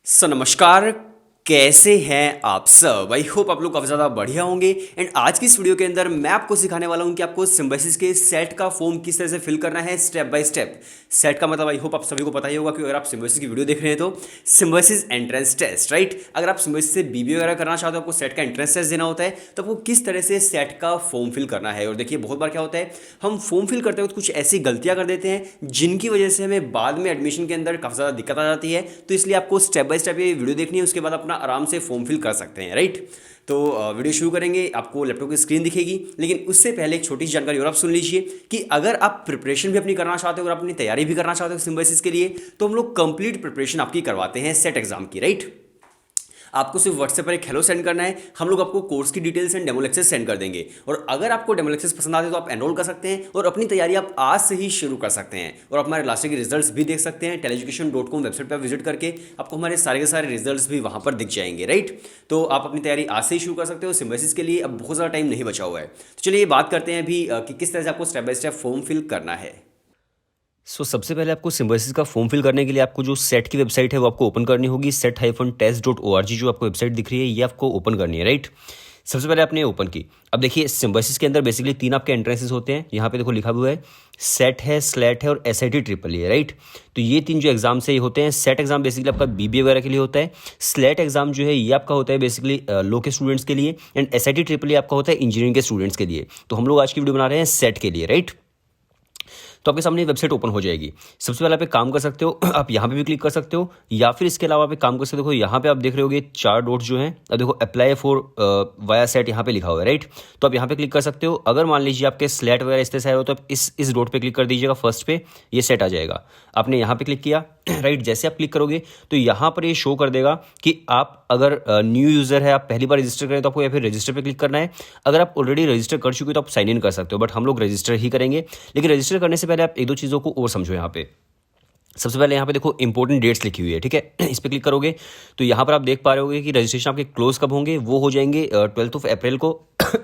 नमस्कार। कैसे हैं आप सब? आई होप आप लोग काफ़ी ज़्यादा बढ़िया होंगे। एंड आज की इस वीडियो के अंदर मैं आपको सिखाने वाला हूं कि आपको सिम्बायोसिस के सेट का फॉर्म किस तरह से फिल करना है स्टेप बाय स्टेप। सेट का मतलब आई होप आप सभी को पता ही होगा कि अगर आप सिम्बायोसिस की वीडियो देख रहे हैं तो सिम्बायोसिस एंट्रेंस टेस्ट, राइट। अगर आप सिम्बायोसिस से बीबीए वगैरह करना चाहते हो, आपको सेट का एंट्रेंस टेस्ट देना होता है, तो आपको किस तरह से सेट का फॉर्म फिल करना है। और देखिए बहुत बार क्या होता है, हम फॉर्म फिल करते वक्त कुछ ऐसी गलतियां कर देते हैं जिनकी वजह से हमें बाद में एडमिशन के अंदर काफ़ी ज़्यादा दिक्कत आ जाती है। तो इसलिए आपको स्टेप बाय स्टेप ये वीडियो देखनी है, उसके बाद अपना आराम से फॉर्म फिल कर सकते हैं, राइट। तो वीडियो शुरू करेंगे, आपको लैपटॉप की स्क्रीन दिखेगी, लेकिन उससे पहले एक छोटी सी जानकारी और आप सुन लीजिए कि अगर आप प्रिपरेशन भी अपनी करना चाहते हो और अपनी तैयारी भी करना चाहते हो सिम्बायोसिस के लिए, तो हम लोग कंप्लीट प्रिपरेशन आपकी करवाते हैं सेट एग्जाम की, राइट। आपको सिर्फ व्हाट्सएप पर एक हेलो सेंड करना है, हम लोग आपको कोर्स की details and demo lectures send कर देंगे। और अगर आपको डेमो लेक्चर्स पसंद आते हैं तो आप एनरोल कर सकते हैं और अपनी तैयारी आप आज से ही शुरू कर सकते हैं। और आप हमारे लास्ट ईयर के रिजल्ट्स भी देख सकते हैं, टेलीएजुकेशन.com वेबसाइट पर विजिट करके आपको हमारे सारे के सारे रिजल्ट्स भी वहाँ पर दिख जाएंगे, राइट। तो आप अपनी तैयारी आज से ही शुरू कर सकते हो। सिम्बायोसिस के लिए अब बहुत ज़्यादा टाइम नहीं बचा हुआ है। तो चलिए बात करते हैं अभी कि किस तरह से आपको step by step form fill करना है। सबसे पहले आपको सिम्बायोसिस का फॉर्म फिल करने के लिए आपको जो सेट की वेबसाइट है वो आपको ओपन करनी होगी। set-test.org जो आपको वेबसाइट दिख रही है ये आपको ओपन करनी है, राइट। सबसे पहले आपने ओपन की। अब देखिए सिम्बायोसिस के अंदर बेसिकली 3 आपके एंट्रेंसेस होते हैं। यहाँ पे देखो लिखा हुआ है सेट है, स्लेट है और SIT ट्रिपल है, राइट। तो ये 3 जो एग्जाम से होते हैं। सेट एग्जाम बेसिकली आपका BBA वगैरह के लिए होता है। स्लेट एग्जाम जो है ये आपका होता है बेसिकली लो के स्टूडेंट्स के लिए। एंड SIT ट्रिपल आपका होता है इंजीनियरिंग के स्टूडेंट्स के लिए। तो हम लोग आज की वीडियो बना रहे हैं सेट के लिए, राइट। तो आपके सामने वेबसाइट ओपन हो जाएगी। सबसे पहले आप एक काम कर सकते हो, आप यहाँ पे भी क्लिक कर सकते हो, या फिर इसके अलावा आप एक काम कर सकते हो। यहाँ पे आप देख रहे होगे 4 डॉट्स जो हैं। अब देखो अप्लाई फॉर वाया सेट यहाँ पे लिखा हुआ है, राइट। तो आप यहाँ पे क्लिक कर सकते हो। अगर मान लीजिए आपके स्लेट वगैरह इस तरह से आए हो तो आप इस डॉट पे क्लिक कर दीजिएगा, फर्स्ट पे ये सेट आ जाएगा। आपने यहाँ पे क्लिक किया, राइट। जैसे आप क्लिक करोगे तो यहाँ पर ये शो कर देगा कि आप अगर न्यू यूज़र है, आप पहली बार रजिस्टर करें तो आपको या फिर रजिस्टर पे क्लिक करना है। अगर आप ऑलरेडी रजिस्टर कर चुके हो तो आप साइन इन कर सकते हो, बट हम लोग रजिस्टर ही करेंगे। लेकिन रजिस्टर करने से पहले आप एक दो चीज़ों को और समझो। यहाँ पे सबसे पहले यहाँ पे देखो इंपॉर्टेंट डेट्स लिखी हुई है, ठीक है। इस पर क्लिक करोगे तो यहाँ पर आप देख पा रहे होगे कि रजिस्ट्रेशन आपके क्लोज कब होंगे। वो हो जाएंगे 12 अप्रैल को।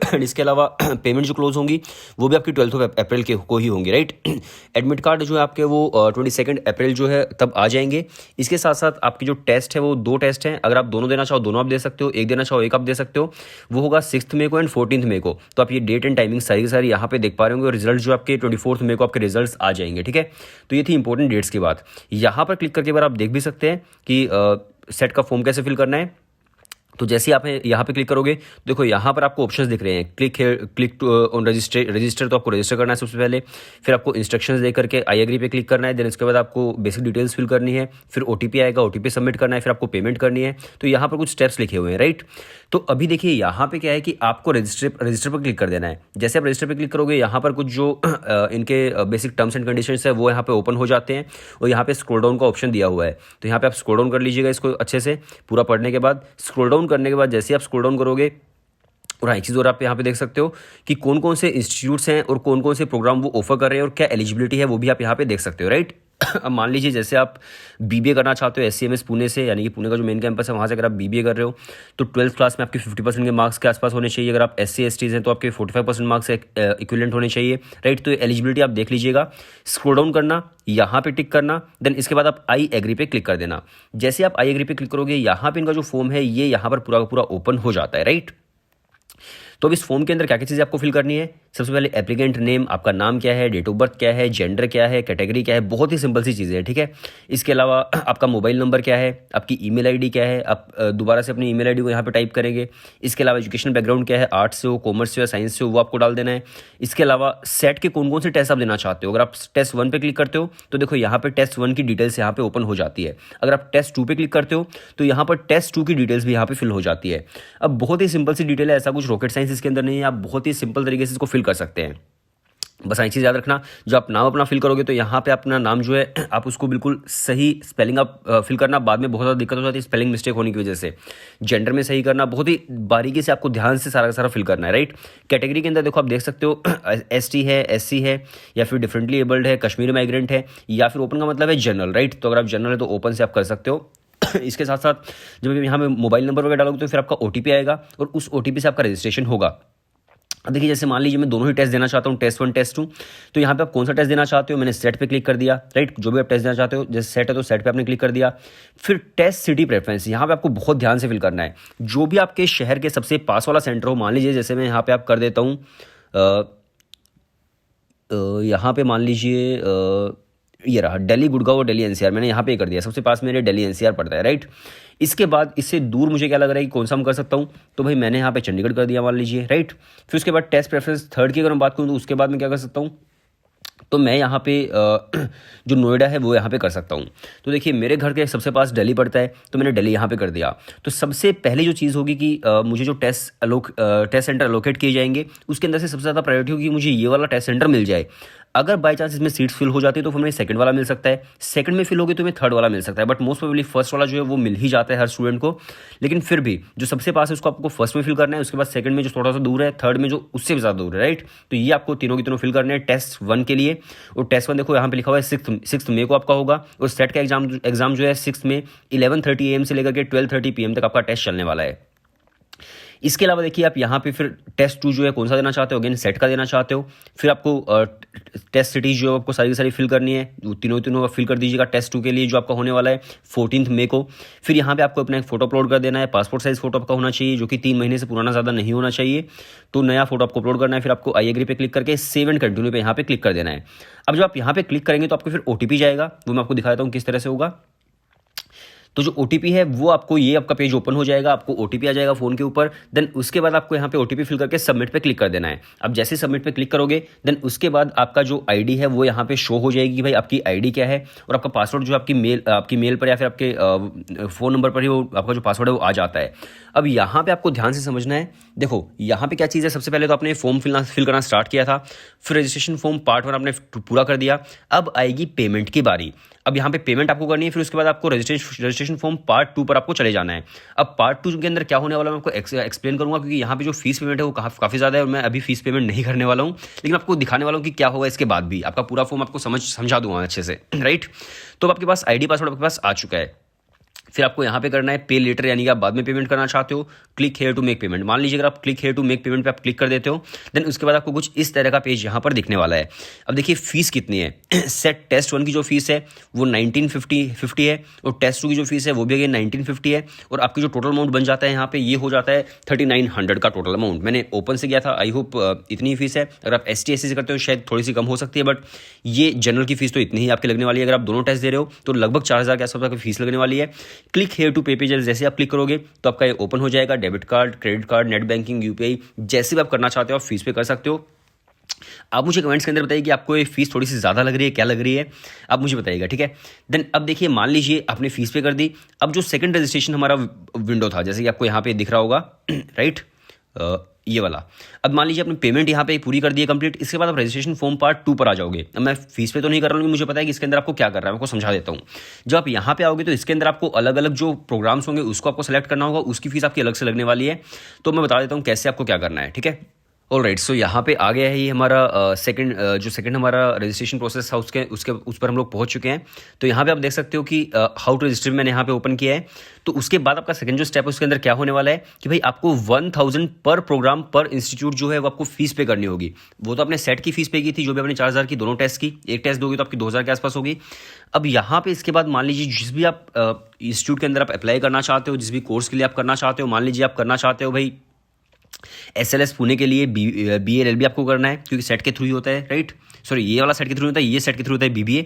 एंड इसके अलावा पेमेंट जो क्लोज होंगी वो भी आपकी 12 अप्रैल के को ही होंगी, राइट। एडमिट कार्ड जो है आपके वो 22 अप्रैल जो है तब आ जाएंगे। इसके साथ साथ आपकी जो टेस्ट है वो 2 टेस्ट हैं। अगर आप दोनों देना चाहो दोनों आप दे सकते हो, एक देना चाहो एक आप दे सकते हो। वो होगा 6 मई को एंड 14 मई को। तो आप ये डेट एंड टाइमिंग सारी की सारी यहाँ पे देख पा रहे होंगे। और रिजल्ट जो आपके 24 मई को आपके रिजल्ट आ जाएंगे, ठीक है। तो ये थी इंपॉर्टेंट डेट्स की बात। यहाँ पर क्लिक करके बार आप देख भी सकते हैं कि सेट का फॉर्म कैसे फिल करना है। तो जैसे ही आप यहाँ पे क्लिक करोगे तो देखो यहाँ पर आपको ऑप्शंस दिख रहे हैं। क्लिक टू ऑन रजिस्टर, तो आपको रजिस्टर करना है सबसे पहले। फिर आपको इंस्ट्रक्शंस दे करके आई एग्री पे क्लिक करना है। देन इसके बाद आपको बेसिक डिटेल्स फिल करनी है। फिर OTP आएगा, OTP सबमिट करना है। फिर आपको पेमेंट करनी है। तो यहाँ पर कुछ स्टेप्स लिखे हुए हैं, राइट। तो अभी देखिए यहाँ पे क्या है कि आपको रजिस्टर पर क्लिक कर देना है। जैसे आप रजिस्टर पर क्लिक करोगे यहाँ पर कुछ जो इनके बेसिक टर्म्स एंड कंडीशंस है वो यहाँ पे ओपन हो जाते हैं। और यहाँ पे स्क्रॉल डाउन का ऑप्शन दिया हुआ है, तो यहाँ पे आप स्क्रॉल डाउन कर लीजिएगा इसको अच्छे से पूरा पढ़ने के बाद। स्क्रॉल डाउन करने के बाद जैसे आप स्क्रॉल डाउन करोगे और हाँ एक चीज़ और आप यहाँ पे देख सकते हो कि कौन कौन से इंस्टीट्यूट्स हैं और कौन कौन से प्रोग्राम वो ऑफर कर रहे हैं और क्या एलिजिबिलिटी है वो भी आप यहाँ पे देख सकते हो, राइट। अब मान लीजिए जैसे आप BBA करना चाहते हो SCMS पुणे से, यानी कि पुणे का जो मेन कैंपस है वहाँ से अगर आप BBA कर रहे हो तो 12th क्लास में आपके 50% के मार्क्स के आसपास होने चाहिए। अगर आप SC/STs हैं तो आपके 45% मार्क्स इक्विवेलेंट होने चाहिए, राइट। तो एलिजिबिलिटी आप देख लीजिएगा। स्क्रॉल डाउन करना, यहाँ पे टिक करना, देन इसके बाद आप आई एग्री पे क्लिक कर देना। जैसे आप आई एग्री पे क्लिक करोगे यहाँ पे इनका जो फॉर्म है ये यहाँ पर पूरा का पूरा ओपन हो जाता है, राइट। तो अब इस फॉर्म के अंदर क्या क्या चीज़ें आपको फिल करनी है। सबसे पहले एप्लीकेंट नेम, आपका नाम क्या है, डेट ऑफ बर्थ क्या है, जेंडर क्या है, कैटेगरी क्या है, बहुत ही सिंपल सी चीज़ें हैं, ठीक है। इसके अलावा आपका मोबाइल नंबर क्या है, आपकी ईमेल आईडी क्या है, आप दोबारा से अपनी ईमेल आईडी को यहाँ पे टाइप करेंगे। इसके अलावा एजुकेशन बैकग्राउंड क्या है, आर्ट्स से हो, कॉमर्स से हो या साइंस से हो, वो आपको डाल देना है। इसके अलावा सेट के कौन कौन से टेस्ट आप देना चाहते हो। अगर आप टेस्ट 1 पे क्लिक करते हो तो देखो यहाँ पे टेस्ट 1 की डिटेल्स यहाँ पे ओपन हो जाती है। अगर आप टेस्ट 2 पे क्लिक करते हो तो यहाँ पर टेस्ट 2 की डिटेल्स भी यहाँ पे फिल हो जाती है। अब बहुत ही सिंपल सी डिटेल है, ऐसा कुछ रॉकेट साइंस इसके अंदर नहीं है। आप बहुत ही सिंपल तरीके से इसको फिल कर सकते हैं। बस एक चीज़ याद रखना, जो आप नाम अपना फिल करोगे तो यहाँ पे अपना नाम जो है आप उसको बिल्कुल सही स्पेलिंग आप फिल करना। बाद में बहुत ज़्यादा दिक्कत हो जाती है स्पेलिंग मिस्टेक होने की वजह से। जेंडर में सही करना, बहुत ही बारीकी से आपको ध्यान से सारा का सारा फिल करना है, राइट। कैटेगरी के अंदर देखो आप देख सकते हो ST है, SC है, या फिर डिफरेंटली एबल्ड है, कश्मीरी माइग्रेंट है, या फिर ओपन का मतलब है जनरल, राइट। तो अगर आप जनरल है तो ओपन से आप कर सकते हो। इसके साथ साथ जब यहाँ पे मोबाइल नंबर वगैरह डालोगे तो फिर आपका OTP आएगा और उस OTP से आपका रजिस्ट्रेशन होगा। अब देखिए जैसे मान लीजिए मैं दोनों ही टेस्ट देना चाहता हूँ, टेस्ट 1 टेस्ट 2। तो यहाँ पे आप कौन सा टेस्ट देना चाहते हो, मैंने सेट पे क्लिक कर दिया, राइट। जो भी आप टेस्ट देना चाहते हो, जैसे सेट है तो सेट पे आपने क्लिक कर दिया। फिर टेस्ट सिटी प्रेफरेंस, यहाँ पे आपको बहुत ध्यान से फिल करना है। जो भी आपके शहर के सबसे पास वाला सेंटर हो, मान लीजिए जैसे मैं यहाँ पे आप कर देता हूँ, यहाँ पे मान लीजिए ये रहा दिल्ली, गुड़गांव और दिल्ली एनसीआर, मैंने यहाँ पे कर दिया। सबसे पास मेरे दिल्ली एनसीआर पड़ता है, राइट। इसके बाद इससे दूर मुझे क्या लग रहा है कि कौन सा हम कर सकता हूँ, तो भाई मैंने यहाँ पे चंडीगढ़ कर दिया मान लीजिए, राइट। फिर उसके बाद टेस्ट प्रेफरेंस थर्ड की अगर मैं बात करूँ तो उसके बाद मैं क्या कर सकता हूँ, तो मैं यहाँ पे जो नोएडा है वो यहाँ पे कर सकता हूँ। तो देखिए मेरे घर के सबसे पास दिल्ली पड़ता है, तो मैंने दिल्ली यहाँ पे कर दिया। तो सबसे पहले जो चीज़ होगी कि मुझे जो टेस्ट सेंटर अलोकेट किए जाएंगे उसके अंदर से सबसे ज़्यादा प्रायोरिटी होगी मुझे ये वाला टेस्ट सेंटर मिल जाए। अगर बाई चांस इसमें सीट्स फिल हो जाती है तो फिर हमें सेकंड वाला मिल सकता है, सेकंड में फिल होगी तो हमें थर्ड वाला मिल सकता है, बट मोस्ट प्रोबेबली फर्स्ट वाला जो है वो मिल ही जाता है हर स्टूडेंट को। लेकिन फिर भी जो सबसे पास है उसको आपको फर्स्ट में फिल करना है, उसके बाद सेकंड में जो थोड़ा सा दूर है, थर्ड में जो उससे भी ज़्यादा दूर है, राइट। तो ये आपको तीनों की तीनों फिल करने हैं टेस्ट 1 के लिए। और टेस्ट 1 देखो यहाँ पे लिखा हुआ है 6 मई को आपका होगा, और सेट का एग्जाम जो है 6 में 11:30 AM से लेकर के 12:30 PM तक आपका टेस्ट चलने वाला है। इसके अलावा देखिए आप यहाँ पे फिर टेस्ट 2 जो है कौन सा देना चाहते हो, अगेन सेट का देना चाहते हो। फिर आपको टेस्ट सिटीज जो है आपको सारी की सारी फिल करनी है, तीनों फिल कर दीजिएगा टेस्ट 2 के लिए जो आपका होने वाला है 14 मई को। फिर यहाँ पे आपको अपना एक फोटो अपलोड कर देना है, पासपोर्ट साइज फोटो आपका होना चाहिए जो कि 3 महीने से पुराना ज़्यादा नहीं होना चाहिए। तो नया फोटो आपको अपलोड करना है, फिर आपको आई एग्री पे क्लिक करके सेव एंड कंटिन्यू पे यहाँ पे क्लिक कर देना है। अब जब आप यहाँ पे क्लिक करेंगे तो आपको फिर OTP जाएगा, वो मैं आपको दिखा देता हूँ किस तरह से होगा। तो जो OTP है वो आपको, ये आपका पेज ओपन हो जाएगा, आपको OTP आ जाएगा फ़ोन के ऊपर। देन उसके बाद आपको यहाँ पे OTP फिल करके सबमिट पे क्लिक कर देना है। अब जैसे सबमिट पे क्लिक करोगे देन उसके बाद आपका जो ID है वो यहाँ पे शो हो जाएगी कि भाई आपकी ID क्या है, और आपका पासवर्ड जो आपकी मेल पर या फिर आपके फ़ोन नंबर पर ही वो आपका जो पासवर्ड है वो आ जाता है। अब यहाँ पे आपको ध्यान से समझना है, देखो यहाँ पे क्या चीज़ है। सबसे पहले तो आपने फॉर्म फिल करना स्टार्ट किया था, फिर रजिस्ट्रेशन फॉर्म पार्ट 1 आपने पूरा कर दिया। अब आएगी पेमेंट की बारी। अब यहाँ पे पेमेंट आपको करनी है, फिर उसके बाद आपको रजिस्ट्रेशन फॉर्म पार्ट 2 पर आपको चले जाना है। अब पार्ट 2 के अंदर क्या होने वाला है मैं आपको एक्सप्लेन करूंगा, क्योंकि यहाँ पे जो फीस पेमेंट है वो काफ़ी ज़्यादा है और मैं अभी फीस पेमेंट नहीं करने वाला हूँ, लेकिन आपको दिखाने वाला हूँ कि क्या होगा इसके बाद भी। आपका पूरा फॉर्म आपको समझा दूंगा अच्छे से, राइट। तो आपके पास ID पासवर्ड आपके पास आ चुका है। फिर आपको यहाँ पे करना है पे लेटर, यानी कि आप बाद में पेमेंट करना चाहते हो, click here to make payment. मान लीजिए अगर आप click here to make payment पे आप क्लिक कर देते हो देन उसके बाद आपको कुछ इस तरह का पेज यहाँ पर दिखने वाला है। अब देखिए फीस कितनी है। सेट टेस्ट 1 की जो फीस है वो 1950 है, और टेस्ट 2 की जो फीस है वो भी अगेन 1950 है, और आपकी जो टोटल अमाउंट बन जाता है यहाँ पे ये हो जाता है 3900 का टोटल अमाउंट। मैंने ओपन से किया था, आई होप इतनी ही फीस है। अगर आप ST SC से करते हो शायद थोड़ी सी कम हो सकती है, बट ये जनरल की फीस तो इतनी ही आपकी लगने वाली है। अगर आप दोनों टेस्ट दे रहे हो तो लगभग 4000 के आसपास की फीस लगने वाली है। क्लिक हेयर टू पे पे जैसे आप क्लिक करोगे तो आपका ये ओपन हो जाएगा। Debit card, credit card, net banking, UPI जैसे भी आप करना चाहते हो आप फीस पे कर सकते हो। आप मुझे कमेंट्स के अंदर बताइए कि आपको ये फीस थोड़ी सी ज़्यादा लग रही है, क्या लग रही है, आप मुझे बताइएगा, ठीक है। देन अब देखिए मान लीजिए आपने फीस पे कर दी। अब जो सेकंड रजिस्ट्रेशन हमारा विंडो था, जैसे कि आपको यहाँ पे दिख रहा होगा, राइट, ये वाला। अब मान लीजिए आपने पेमेंट यहाँ पे पूरी कर दी है कंप्लीट। इसके बाद आप रजिस्ट्रेशन फॉर्म पार्ट 2 पर आ जाओगे। अब मैं फीस पे तो नहीं कर रहा हूँ, मुझे पता है कि इसके अंदर आपको क्या करना है, मैं आपको समझा देता हूँ। जब आप यहाँ पे आओगे तो इसके अंदर आपको अलग अलग जो प्रोग्राम्स होंगे उसको आपको सेलेक्ट करना होगा, उसकी फीस आपकी अलग से लगने वाली है। तो मैं बता देता हूँ कैसे आपको क्या करना है, ठीक है। ऑलराइट, सो यहाँ पे आ गया है ये हमारा सेकंड हमारा रजिस्ट्रेशन प्रोसेस था, उस पर हम लोग पहुँच चुके हैं। तो यहाँ पे आप देख सकते हो कि हाउ टू रजिस्टर मैंने यहाँ पे ओपन किया है। तो उसके बाद आपका सेकंड जो स्टेप है उसके अंदर क्या होने वाला है कि भाई आपको 1000 पर प्रोग्राम पर इंस्टीट्यूट जो है वो आपको फीस पे करनी होगी। वो तो आपने सेट की फीस पे की थी जो भी आपने 4000 की दोनों टेस्ट की, एक टेस्ट दोगे तो आपकी 2000 के आसपास होगी। अब यहाँ पे इसके बाद मान लीजिए जिस भी आप इंस्टीट्यूट के अंदर आप अप्लाई करना चाहते हो, जिस भी कोर्स के लिए आप करना चाहते हो, मान लीजिए आप करना चाहते हो भाई SLS पुणे के लिए BA LLB आपको करना है, क्योंकि सेट के थ्रू ही होता है, राइट। सॉरी, ये वाला सेट के थ्रू होता है, ये सेट के थ्रू होता है BBA।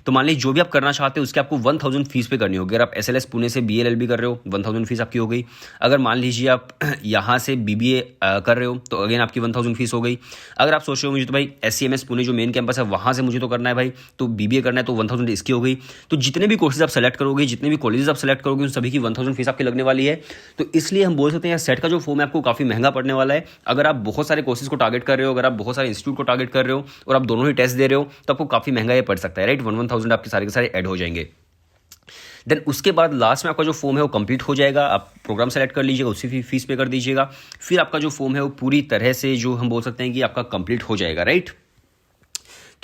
तो मान लीजिए जो भी आप करना चाहते हो उसके आपको 1000 फीस पे करनी होगी। अगर आप SLS पुणे से BA LLB कर रहे हो 1000 फीस आपकी हो गई। अगर मान लीजिए आप यहाँ से BBA कर रहे हो तो अगेन आपकी 1000 फीस हो गई। अगर आप सोच रहे हो मुझे तो भाई SCMS पुणे जो मेन कैंपस है वहाँ से मुझे तो करना है भाई, तो BBA करना है तो 1000 इसकी हो गई। तो जितने भी कोर्सेज आप सेलेक्ट करोगे, जितने भी कॉलेजेस आप सेलेक्ट करोगे उन सभी की 1000 फीस आपकी लगने वाली है। तो इसलिए हम बोल सकते हैं सेट का जो फॉर्म है आपको काफ़ी महंगा पड़ने वाला है। अगर आप बहुत सारे कोर्सेज को टारगेट कर रहे हो, अगर आप बहुत सारे इंस्टीट्यूट को टारगेट कर रहे हो और आप दोनों ही टेस्ट दे रहे हो तो आपको काफ़ी महंगा ये पड़ सकता है, राइट। 1000 आपके सारे के सारे ऐड हो जाएंगे। देन उसके बाद लास्ट में आपका जो फॉर्म है वो कंप्लीट हो जाएगा। आप प्रोग्राम सेलेक्ट कर लीजिएगा, उसी फीस पे कर दीजिएगा। फिर आपका जो फॉर्म है वो पूरी तरह से जो हम बोल सकते हैं कि आपका कंप्लीट हो जाएगा, राइट।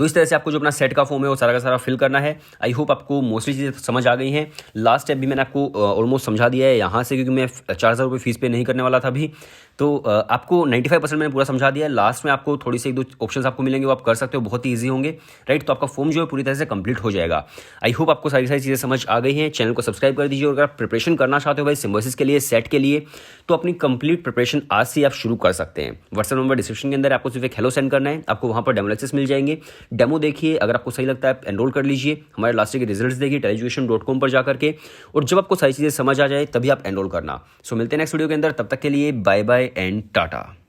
तो इस तरह से आपको जो अपना सेट का फॉर्म है वो सारा का सारा फिल करना है। आई होप आपको मोस्टली चीज़ें समझ आ गई हैं। लास्ट स्टेप भी मैंने आपको ऑलमोस्ट समझा दिया है यहाँ से, क्योंकि मैं 4,000 रुपये फीस पे नहीं करने वाला था अभी। तो आपको 95% मैंने पूरा समझा दिया है। लास्ट में आपको थोड़ी सी 1-2 ऑप्शंस आपको मिलेंगे, वो आप कर सकते हो, बहुत ही ईजी होंगे, राइट। तो आपका फॉर्म जो है पूरी तरह से कंप्लीट हो जाएगा। आई होप आपको सारी चीज़ें समझ आ गई हैं। चैनल को सब्सक्राइब कर दीजिए और अगर आप प्रिपरेशन करना चाहते हो भाई सिम्बोसिस के लिए, सेट के लिए, तो अपनी कंप्लीट प्रिपरेशन आज से आप शुरू कर सकते हैं। व्हाट्सएप नंबर डिस्क्रिप्शन के अंदर, आपको सिर्फ एक हेलो सेंड करना है, आपको वहाँ पर डेमो लेक्चर्स मिल जाएंगे। डेमो देखिए, अगर आपको सही लगता है आप एनरोल कर लीजिए। हमारे लास्ट ईयर के रिजल्ट्स देखिए teleducation.com पर जाकर के, और जब आपको सारी चीज़ें समझ आ जाए तभी आप एनरोल करना। सो मिलते हैं नेक्स्ट वीडियो के अंदर, तब तक के लिए बाय बाय एंड टाटा।